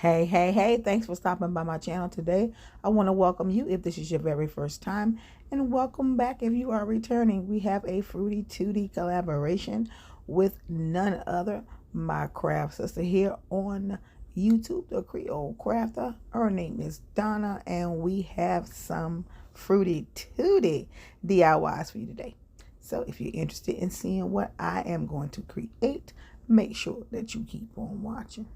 Hey, thanks for stopping by my channel today. I want to welcome you if this is your very first time, and welcome back if you are returning. We have a Fruity Tuity collaboration with none other, my craft sister here on YouTube, the Creole Crafter. Her name is Donna, and we have some Fruity Tuity DIYs for you today. So if you're interested in seeing what I am going to create, make sure that you keep on watching.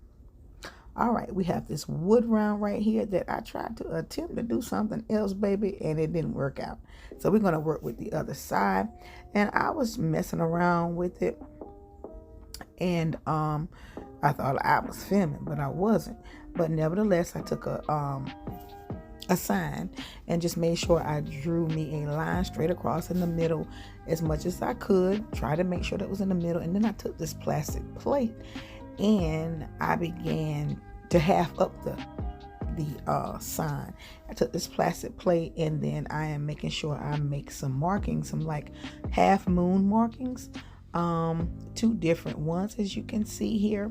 All right, we have this wood round right here that I tried to attempt to do something else, baby, and it didn't work out. So we're going to work with the other side. And I was messing around with it, and I thought I was filming, but I wasn't. But nevertheless, I took a sign and just made sure I drew me a line straight across in the middle as much as I could. Try to make sure that was in the middle. And then I took this plastic plate and I began to half up the sign. I took this plastic plate, and then I am making sure I make some markings, some like half moon markings, two different ones as you can see here.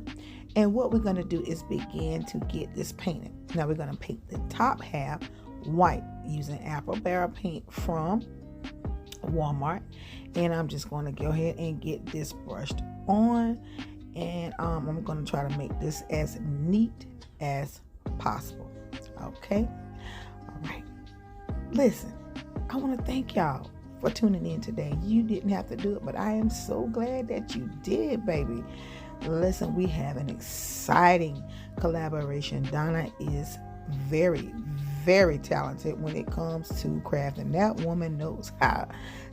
And what we're going to do is begin to get this painted. Now we're going to paint the top half white using apple barrel paint from Walmart, and I'm just going to go ahead and get this brushed on. And I'm going to try to make this as neat as possible. Okay. All right. Listen, I want to thank y'all for tuning in today. You didn't have to do it, but I am so glad that you did, baby. Listen, we have an exciting collaboration. Donna is very, very talented when it comes to crafting. That woman knows how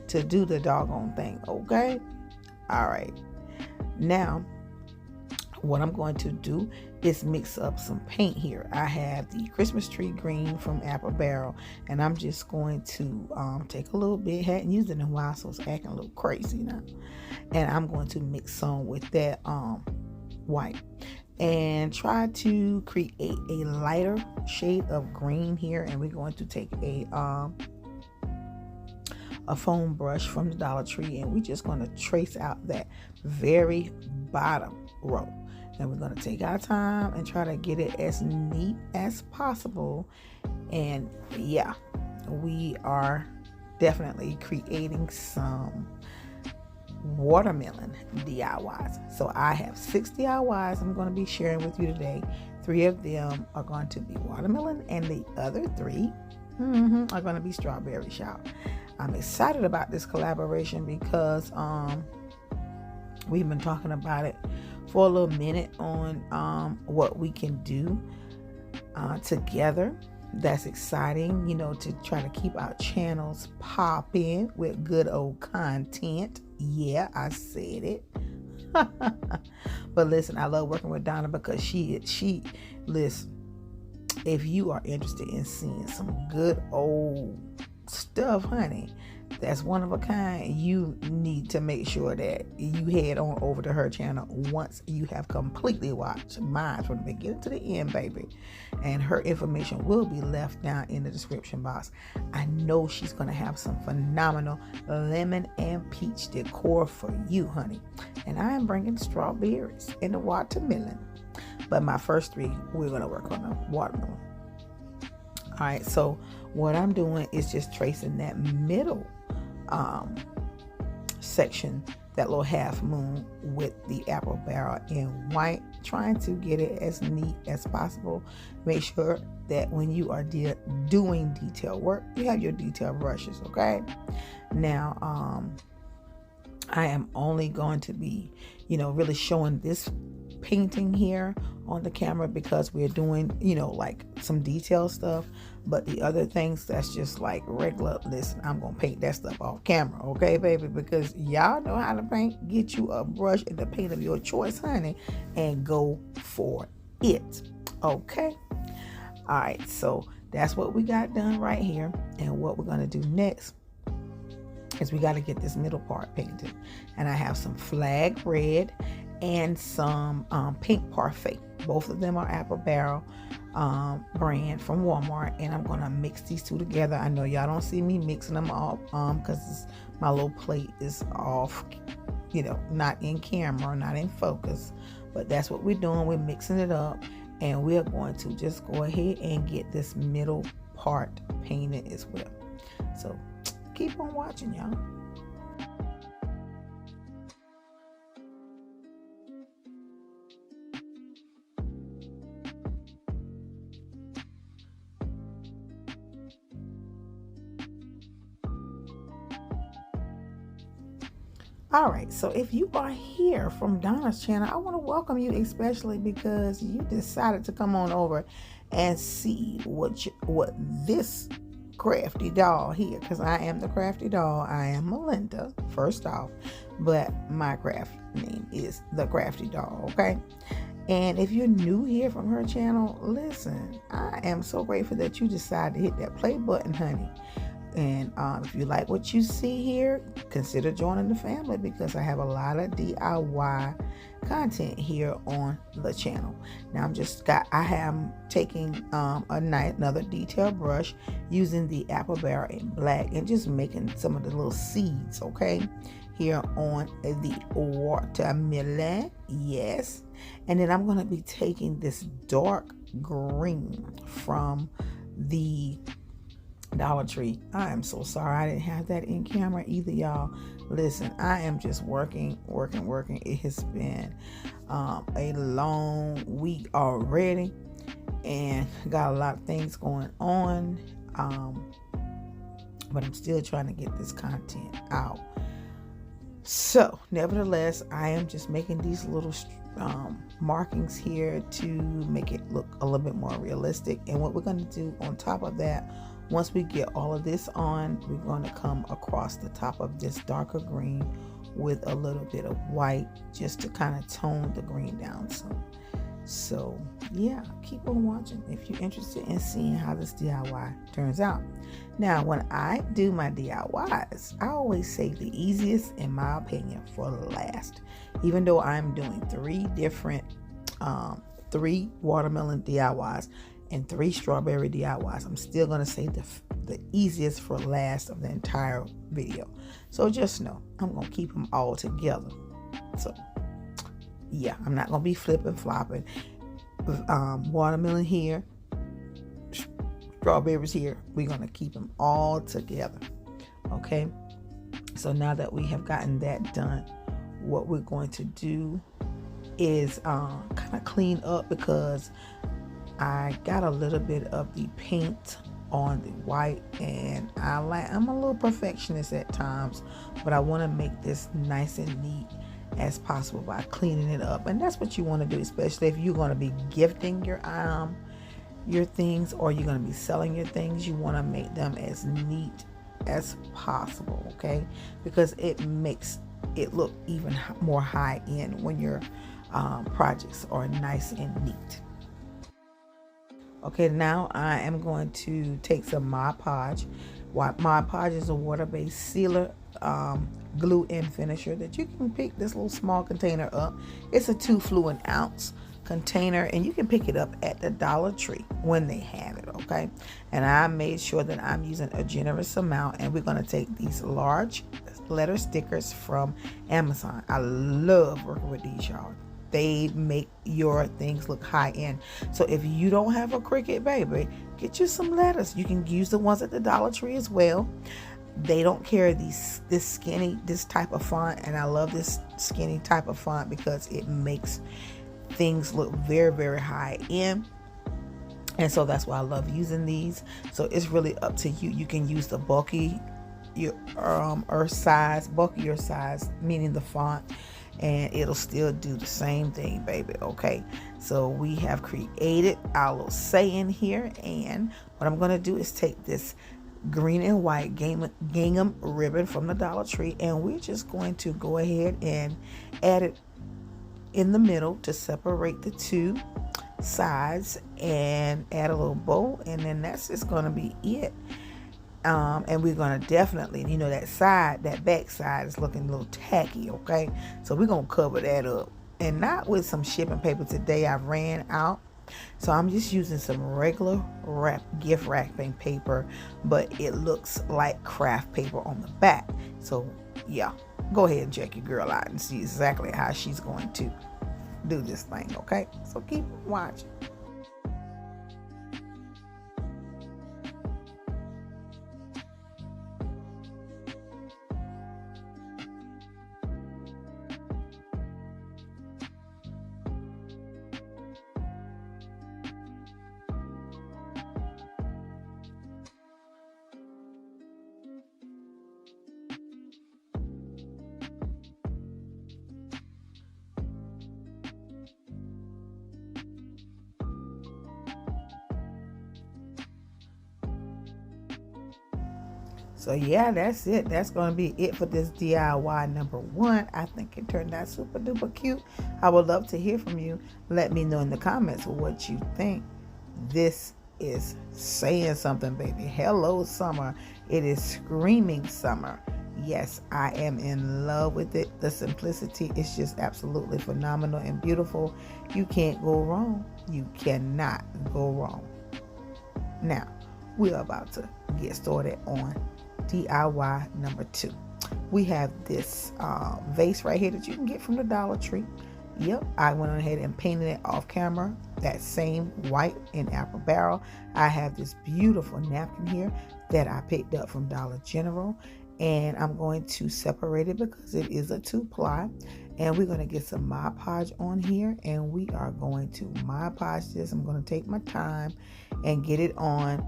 to do the doggone thing. Okay. All right. Now, what I'm going to do is mix up some paint here. I have the Christmas tree green from Apple Barrel, and I'm just going to take a little bit. Hadn't used it in a while, so it's acting a little crazy now. And I'm going to mix some with that white and try to create a lighter shade of green here. And we're going to take a foam brush from the Dollar Tree, and we're just going to trace out that very bottom row. And we're going to take our time and try to get it as neat as possible. And yeah, we are definitely creating some watermelon DIYs. So I have 6 DIYs I'm going to be sharing with you today. 3 of them are going to be watermelon, and the other 3 are going to be strawberry shout. I'm excited about this collaboration because we've been talking about it for a little minute on what we can do together. That's exciting, you know, to try to keep our channels popping with good old content. Yeah, I said it. But listen, I love working with Donna because she listen, if you are interested in seeing some good old stuff, honey, that's one of a kind, you need to make sure that you head on over to her channel once you have completely watched mine from the beginning to the end, baby. And her information will be left down in the description box. I know she's going to have some phenomenal lemon and peach decor for you, honey. And I am bringing strawberries and the watermelon. But my first 3, we're going to work on the watermelon. All right, so what I'm doing is just tracing that middle section, that little half moon, with the apple barrel in white, trying to get it as neat as possible. Make sure that when you are doing detail work, you have your detail brushes. Okay. Now, I am only going to be, really showing this painting here on the camera because we're doing, like some detail stuff. But the other things, that's just like regular. Listen, I'm gonna paint that stuff off camera, okay, baby? Because y'all know how to paint. Get you a brush and the paint of your choice, honey, and go for it. Okay. All right, so that's what we got done right here. And what we're gonna do next is we got to get this middle part painted. And I have some flag red and some pink parfait. Both of them are Apple Barrel brand from Walmart, and I'm gonna mix these 2 together. I know y'all don't see me mixing them all because my little plate is off, not in camera, not in focus, but that's what we're doing. We're mixing it up, And we're going to just go ahead and get this middle part painted as well. So keep on watching, y'all. All right, so if you are here from Donna's channel, I want to welcome you, especially because you decided to come on over and see what this crafty doll here, because I am the crafty doll. I am Melinda, first off, but my craft name is the crafty doll, okay? And if you're new here from her channel, listen, I am so grateful that you decided to hit that play button, honey. And if you like what you see here, consider joining the family, because I have a lot of DIY content here on the channel. Now I am taking another detail brush, using the apple barrel in black, and just making some of the little seeds, okay, here on the watermelon. Yes. And then I'm going to be taking this dark green from the Dollar Tree. I am so sorry I didn't have that in camera either, y'all. Listen, I am just working. It has been a long week already, and got a lot of things going on, but I'm still trying to get this content out. So nevertheless, I am just making these little markings here to make it look a little bit more realistic. And what we're going to do on top of that, once we get all of this on, we're going to come across the top of this darker green with a little bit of white, just to kind of tone the green down some. So yeah, keep on watching if you're interested in seeing how this DIY turns out. Now, when I do my DIYs, I always save the easiest, in my opinion, for last. Even though I'm doing three watermelon DIYs and 3 strawberry DIYs, I'm still going to save the easiest for last of the entire video. So just know, I'm going to keep them all together. So yeah, I'm not going to be flipping, flopping. Watermelon here, strawberries here. We're going to keep them all together. Okay. So now that we have gotten that done, what we're going to do is kind of clean up, because I got a little bit of the paint on the white, and I'm a little perfectionist at times, but I want to make this nice and neat as possible by cleaning it up. And that's what you want to do, especially if you're going to be gifting your things, or you're going to be selling your things. You want to make them as neat as possible, okay? Because it makes it look even more high end when your projects are nice and neat. Okay, now I am going to take some Mod Podge. Mod Podge is a water-based sealer, glue and finisher that you can pick this little small container up. It's a 2 fluid ounce container, and you can pick it up at the Dollar Tree when they have it, okay? And I made sure that I'm using a generous amount, and we're going to take these large letter stickers from Amazon. I love working with these, y'all. They make your things look high end. So if you don't have a Cricut, baby, get you some letters. You can use the ones at the Dollar Tree as well. They don't carry this type of font, and I love this skinny type of font because it makes things look very, very high end. And so that's why I love using these. So it's really up to you. You can use the bulkier size, meaning the font, and it'll still do the same thing, baby. Okay, so we have created our little saying here, and what I'm going to do is take this green and white gingham ribbon from the Dollar Tree, and we're just going to go ahead and add it in the middle to separate the 2 sides, and add a little bow, and then that's just going to be it. And we're going to definitely, that back side is looking a little tacky, okay? So we're going to cover that up, and not with some shipping paper today. I ran out, so I'm just using some regular gift wrapping paper, but it looks like craft paper on the back. So yeah, go ahead and check your girl out and see exactly how she's going to do this thing, okay? So keep watching. So yeah, that's it. That's going to be it for this DIY number 1. I think it turned out super duper cute. I would love to hear from you. Let me know in the comments what you think. This is saying something, baby. Hello, summer. It is screaming summer. Yes, I am in love with it. The simplicity is just absolutely phenomenal and beautiful. You can't go wrong. You cannot go wrong. Now, we're about to get started on DIY number 2. We have this vase right here that you can get from the Dollar Tree. Yep, I went ahead and painted it off camera, that same white and apple barrel. I have this beautiful napkin here that I picked up from Dollar General, and I'm going to separate it because it is a 2-ply. And we're going to get some Mod Podge on here, and we are going to Mod Podge this. I'm going to take my time and get it on,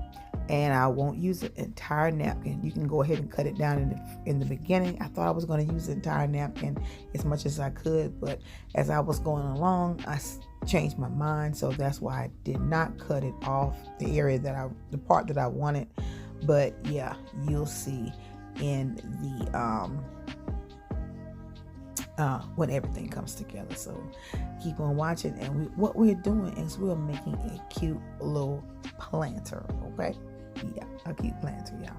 and I won't use the entire napkin. You can go ahead and cut it down in the beginning. I thought I was going to use the entire napkin as much as I could, but as I was going along, I changed my mind, so that's why I did not cut it off the area the part that I wanted. But yeah, you'll see in the when everything comes together. So keep on watching, and what we're doing is we're making a cute little planter. Okay, yeah, a cute planter, y'all.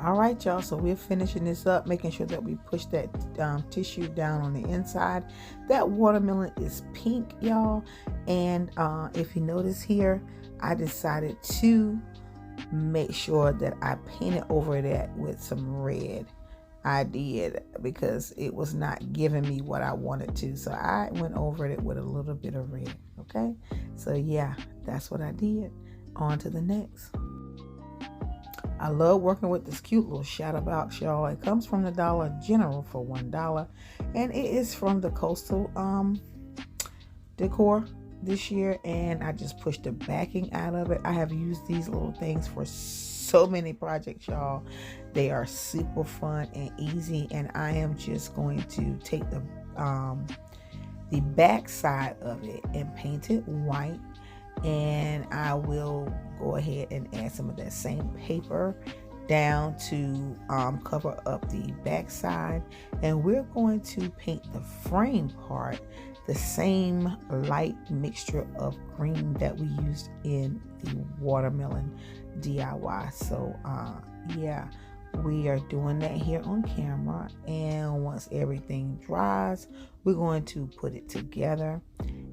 All right, y'all, so we're finishing this up, making sure that we push that tissue down on the inside. That watermelon is pink, y'all, and if you notice here, I decided to make sure that I painted over that with some red. I did, because it was not giving me what I wanted to, so I went over it with a little bit of red. Okay, so yeah, that's what I did. On to the next. I love working with this cute little shadow box, y'all. It comes from the Dollar General for $1, and it is from the Coastal Decor this year, and I just pushed the backing out of it. I have used these little things for so many projects, y'all. They are super fun and easy, and I am just going to take the back side of it and paint it white, and I will go ahead and add some of that same paper down to cover up the back side, and we're going to paint the frame part the same light mixture of green that we used in the watermelon DIY. So yeah, we are doing that here on camera, and once everything dries, we're going to put it together,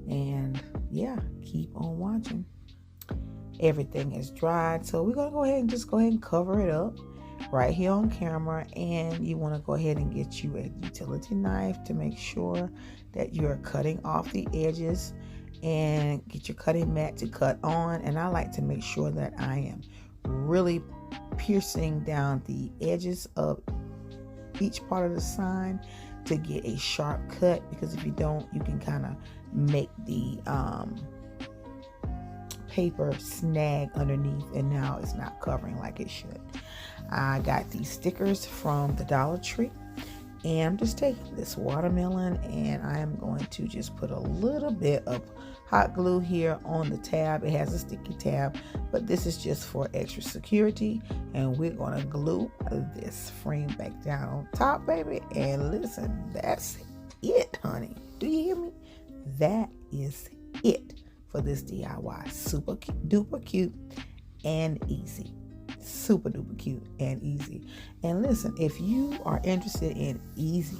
and yeah, keep on watching. Everything is dried, so we're gonna go ahead and cover it up right here on camera. And you want to go ahead and get you a utility knife to make sure that you're cutting off the edges, and get your cutting mat to cut on. And I like to make sure that I am really piercing down the edges of each part of the sign to get a sharp cut, because if you don't, you can kind of make the paper snag underneath, and now it's not covering like it should. I got these stickers from the Dollar Tree, and I'm just taking this watermelon, and I am going to just put a little bit of hot glue here on the tab. It has a sticky tab, but this is just for extra security, and we're going to glue this frame back down on top, baby. And listen, that's it, honey. Do you hear me? That is it for this DIY. Super duper cute and easy. super duper cute and easy. And listen, if you are interested in easy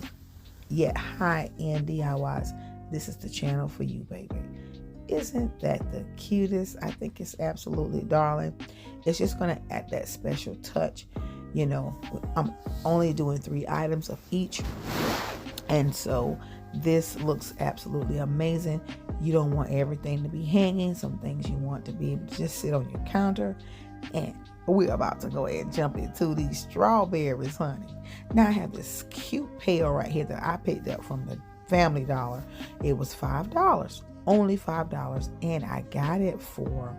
yet high-end DIYs, this is the channel for you, baby. Isn't that the cutest? I think it's absolutely darling. It's just going to add that special touch. You know, I'm only doing 3 items of each. And so this looks absolutely amazing. You don't want everything to be hanging. Some things you want to be able to just sit on your counter. And we're about to go ahead and jump into these strawberries, honey. Now I have this cute pail right here that I picked up from the Family Dollar. It was $5, only $5, and I got it for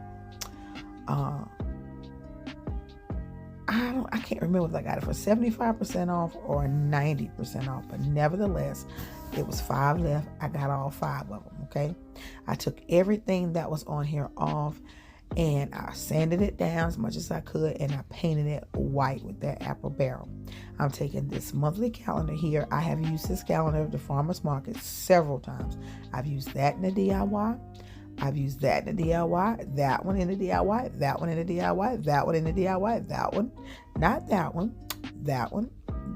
I can't remember if I got it for 75% off or 90% off, but nevertheless, it was 5 left. I got all 5 of them, okay? I took everything that was on here off, and I sanded it down as much as I could, and I painted it white with that apple barrel. I'm taking this monthly calendar here. I have used this calendar at the farmer's market several times. I've used that in the DIY. I've used that in the DIY, that one in the DIY, that one in the DIY, that one in the DIY, that one, not that one, that one,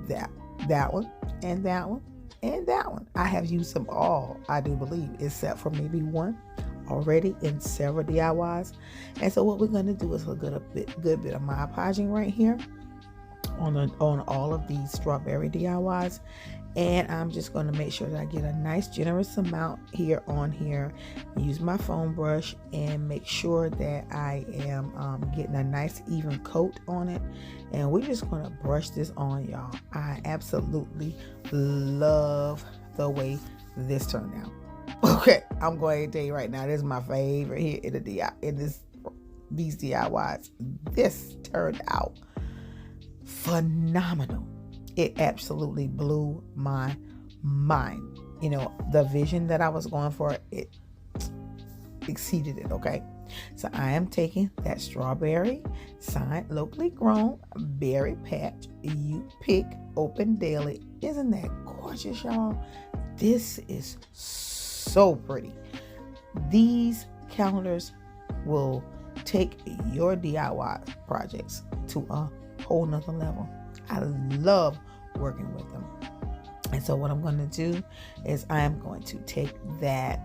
that one, and that one, and that one. I have used them all, I do believe, except for maybe one already in several DIYs. And so what we're going to do is we'll get a good bit of Mod Podging right here on all of these strawberry DIYs. And I'm just going to make sure that I get a nice generous amount here on here. Use my foam brush and make sure that I am getting a nice even coat on it. And we're just going to brush this on, y'all. I absolutely love the way this turned out. Okay, I'm going to tell you right now, this is my favorite here in these DIYs. This turned out phenomenal. It absolutely blew my mind. You know, the vision that I was going for, it exceeded it, okay? So I am taking that strawberry, signed, locally grown, berry patch, you pick, open daily. Isn't that gorgeous, y'all? This is so pretty. These calendars will take your DIY projects to a whole nother level. I love working with them. And so what I'm going to do is I am going to take that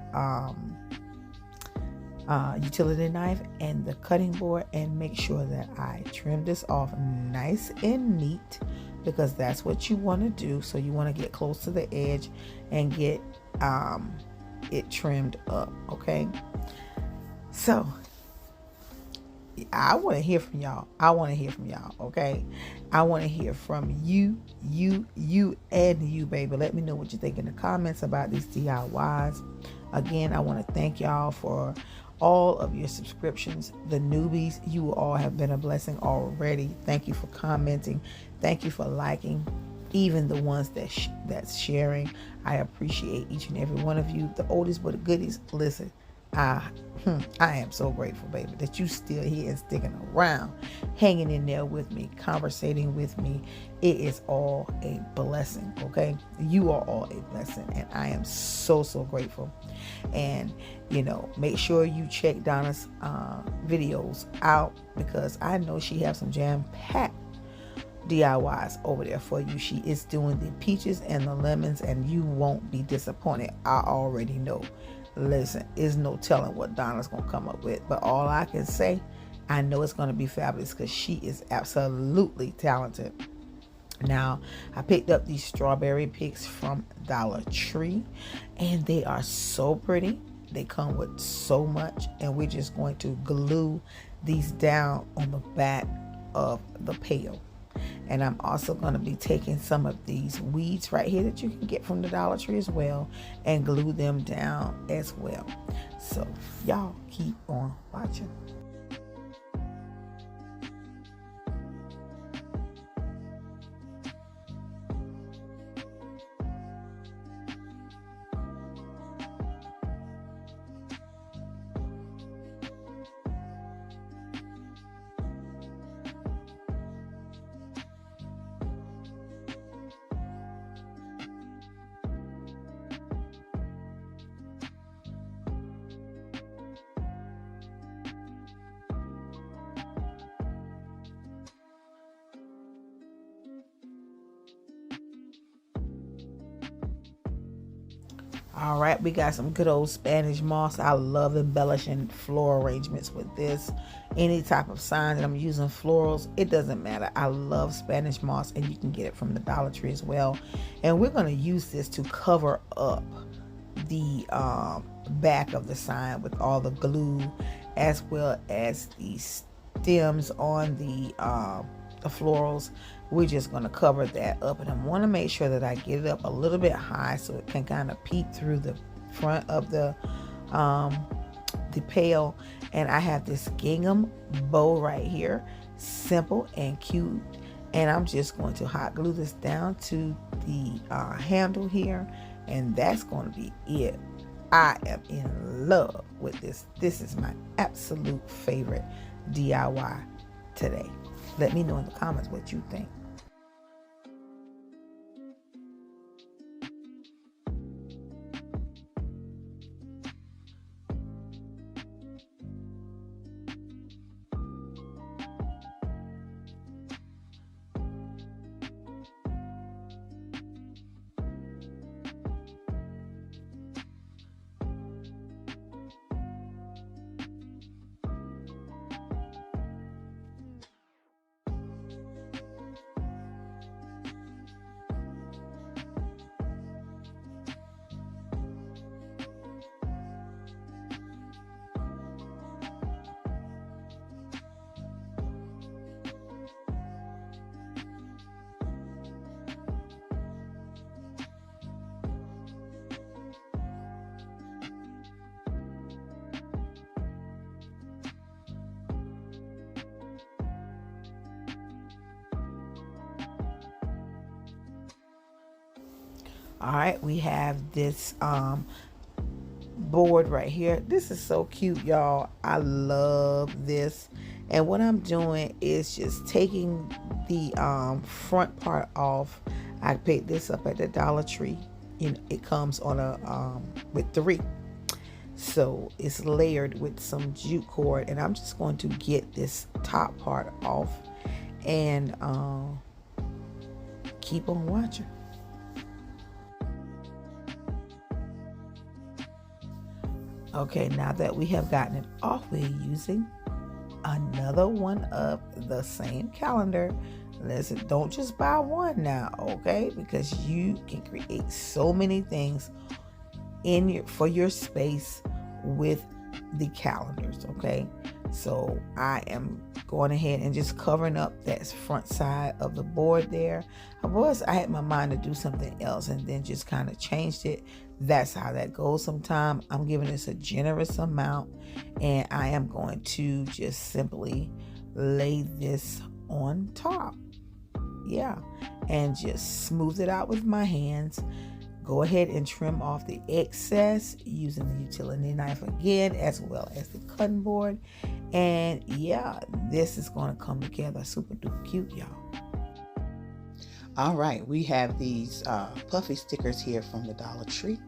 utility knife and the cutting board and make sure that I trim this off nice and neat, because that's what you want to do. So you want to get close to the edge and get it trimmed up, okay? So I want to hear from y'all. Okay? I want to hear from you, and you, baby. Let me know what you think in the comments about these DIYs. Again, I want to thank y'all for all of your subscriptions. The newbies, you all have been a blessing already. Thank you for commenting. Thank you for liking. Even the ones that's sharing. I appreciate each and every one of you. The oldies but the goodies. Listen, I am so grateful, baby, that you still here and sticking around, hanging in there with me, conversating with me. It is all a blessing, okay? You are all a blessing, and I am so grateful. And, you know, make sure you check Donna's videos out, because I know she has some jam-packed DIYs over there for you. She is doing the peaches and the lemons, and you won't be disappointed. I already know. Listen, there's no telling what Donna's gonna come up with, but all I can say, I know it's gonna be fabulous, because she is absolutely talented. Now, I picked up these strawberry picks from Dollar Tree, and they are so pretty. They come with so much, and we're just going to glue these down on the back of the pail. And I'm also going to be taking some of these weeds right here that you can get from the Dollar Tree as well, and glue them down as well. So y'all keep on watching. All right, we got some good old Spanish moss. I love embellishing floral arrangements with this. Any type of sign that I'm using florals, it doesn't matter. I love Spanish moss, and you can get it from the Dollar Tree as well. And we're going to use this to cover up the back of the sign with all the glue, as well as the stems on the florals. We're just going to cover that up, and I want to make sure that I get it up a little bit high so it can kind of peek through the front of the pail. And I have this gingham bow right here, simple and cute, and I'm just going to hot glue this down to the handle here, and that's going to be it. I am in love with this. This is my absolute favorite DIY today. Let me know in the comments what you think. All right, we have this board right here. This is so cute, y'all. I love this. And what I'm doing is just taking the front part off. I picked this up at the Dollar Tree. You know, it comes on a with 3. So it's layered with some jute cord, and I'm just going to get this top part off and keep on watching. Okay, now that we have gotten it off, we're using another one of the same calendar. Listen, don't just buy one now, okay? Because you can create so many things for your space with the calendars, okay? So I am going ahead and just covering up that front side of the board there. I had my mind to do something else and then just kind of changed it. That's how that goes sometimes. I'm giving this a generous amount, and I am going to just simply lay this on top. Yeah, and just smooth it out with my hands. Go ahead and trim off the excess using the utility knife again, as well as the cutting board. And yeah, this is going to come together super duper cute, y'all. All right, we have these puffy stickers here from the Dollar Tree,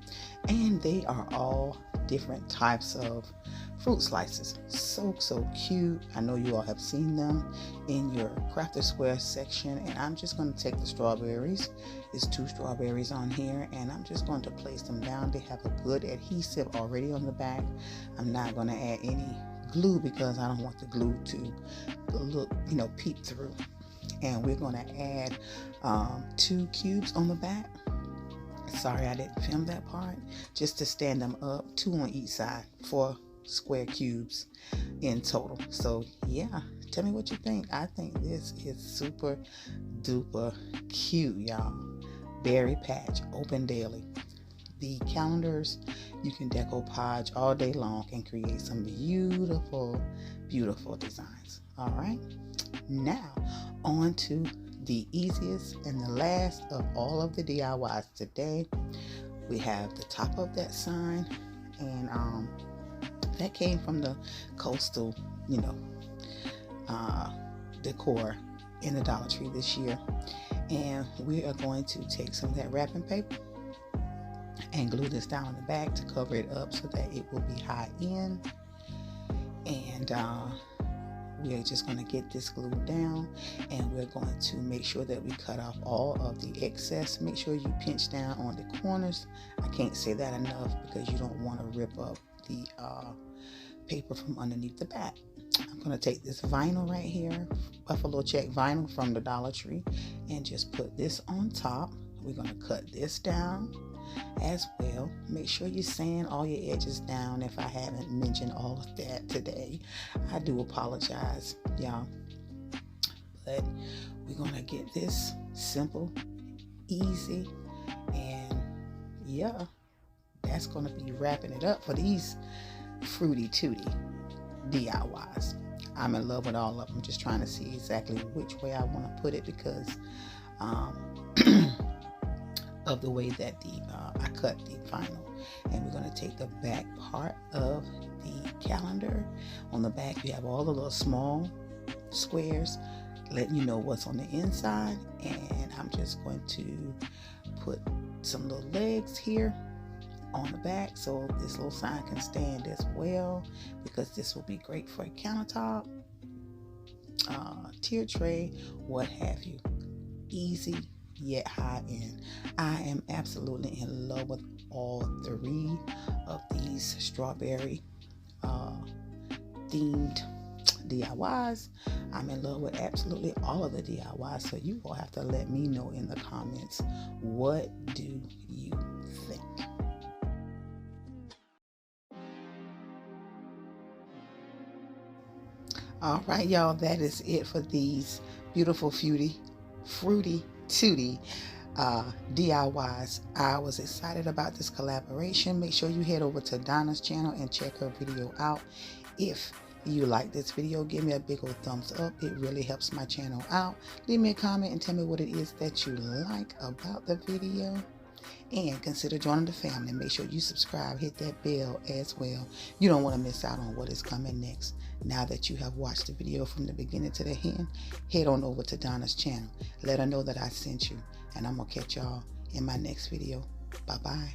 and they are all different types of fruit slices. So cute. I know you all have seen them in your Crafter Square section, and I'm just going to take the strawberries. There's 2 strawberries on here, and I'm just going to place them down. They have a good adhesive already on the back. I'm not going to add any glue because I don't want the glue to look, peep through. And we're going to add 2 cubes on the back. Sorry, I didn't film that part. Just to stand them up, 2 on each side, 4 square cubes in total. So yeah, tell me what you think. I think this is super duper cute, y'all. Berry patch, open daily. The calendars, you can decoupage all day long and create some beautiful, beautiful designs. All right, now on to the easiest and the last of all of the DIYs today. We have the top of that sign, and that came from the coastal, decor in the Dollar Tree this year. And we are going to take some of that wrapping paper and glue this down on the back to cover it up so that it will be high in. And we're just going to get this glued down, and we're going to make sure that we cut off all of the excess. Make sure you pinch down on the corners. I can't say that enough because you don't want to rip up the paper from underneath the back. I'm going to take this vinyl right here, buffalo check vinyl from the Dollar Tree, and just put this on top. We're going to cut this down as well. Make sure you sand all your edges down. If I haven't mentioned all of that today, I do apologize, y'all. But we're going to get this simple, easy, and yeah, that's going to be wrapping it up for these Fruity Tuity DIYs. I'm in love with all of them. Just trying to see exactly which way I want to put it because of the way that I cut the vinyl. And we're going to take the back part of the calendar. On the back you have all the little small squares letting you know what's on the inside, and I'm just going to put some little legs here on the back so this little sign can stand as well, because this will be great for a countertop, tier tray, what have you. Easy yet high end. I am absolutely in love with all 3 of these strawberry themed DIYs. I'm in love with absolutely all of the DIYs, so you will have to let me know in the comments, what do you think? All right, y'all, that is it for these beautiful Fruity Tuity DIYs. I was excited about this collaboration. Make sure you head over to Donna's channel and check her video out. If you like this video, give me a big old thumbs up. It really helps my channel out. Leave me a comment and tell me what it is that you like about the video. And consider joining the family. Make sure you subscribe, hit that bell as well. You don't want to miss out on what is coming next. Now that you have watched the video from the beginning to the end, head on over to Donna's channel. Let her know that I sent you. And I'm going to catch y'all in my next video. Bye-bye.